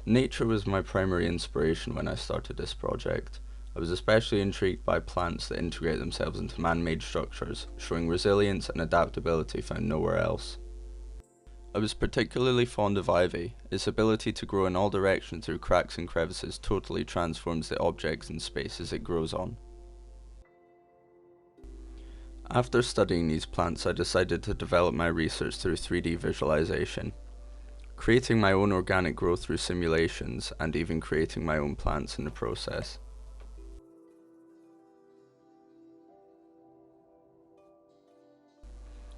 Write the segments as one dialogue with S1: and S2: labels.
S1: Nature was my primary inspiration when I started this project. I was especially intrigued by plants that integrate themselves into man-made structures, showing resilience and adaptability found nowhere else. I was particularly fond of ivy. Its ability to grow in all directions through cracks and crevices totally transforms the objects and spaces it grows on. After studying these plants, I decided to develop my research through 3D visualization, creating my own organic growth through simulations, and even creating my own plants in the process.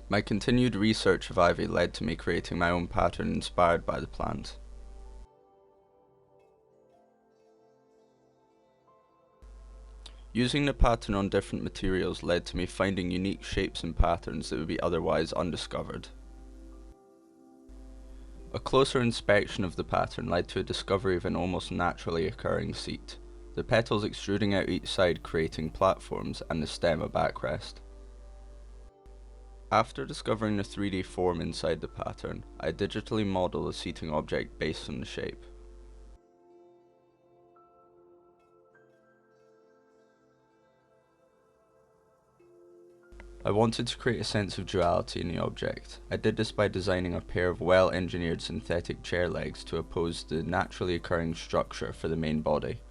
S1: My continued research of ivy led to me creating my own pattern inspired by the plant. Using the pattern on different materials led to me finding unique shapes and patterns that would be otherwise undiscovered. A closer inspection of the pattern led to a discovery of an almost naturally occurring seat, the petals extruding out each side creating platforms and the stem a backrest. After discovering the 3D form inside the pattern, I digitally model a seating object based on the shape. I wanted to create a sense of duality in the object. I did this by designing a pair of well-engineered synthetic chair legs to oppose the naturally occurring structure for the main body.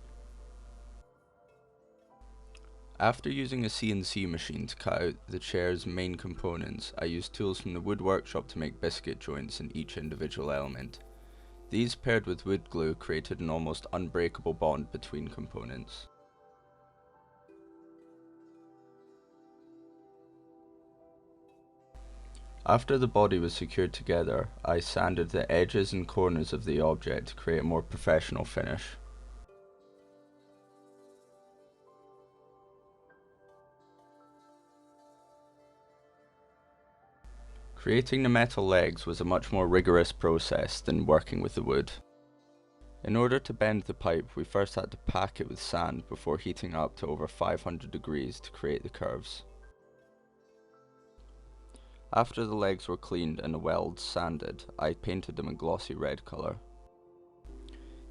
S1: After using a CNC machine to cut out the chair's main components, I used tools from the wood workshop to make biscuit joints in each individual element. These, paired with wood glue, created an almost unbreakable bond between components. After the body was secured together, I sanded the edges and corners of the object to create a more professional finish. Creating the metal legs was a much more rigorous process than working with the wood. In order to bend the pipe, we first had to pack it with sand before heating up to over 500 degrees to create the curves. After the legs were cleaned and the welds sanded, I painted them a glossy red colour.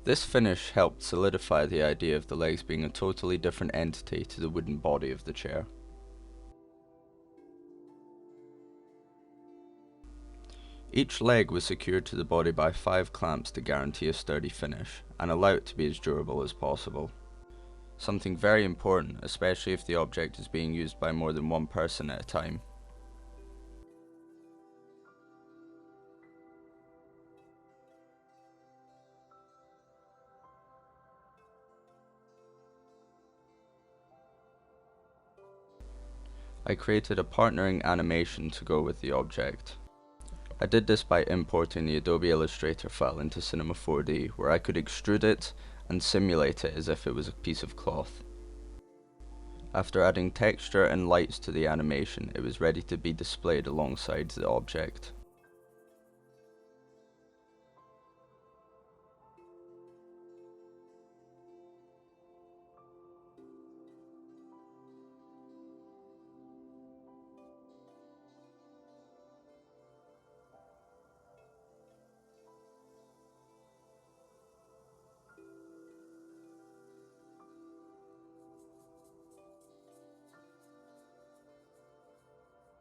S1: This finish helped solidify the idea of the legs being a totally different entity to the wooden body of the chair. Each leg was secured to the body by 5 clamps to guarantee a sturdy finish, and allow it to be as durable as possible. Something very important, especially if the object is being used by more than one person at a time. I created a partnering animation to go with the object. I did this by importing the Adobe Illustrator file into Cinema 4D, where I could extrude it and simulate it as if it was a piece of cloth. After adding texture and lights to the animation, it was ready to be displayed alongside the object.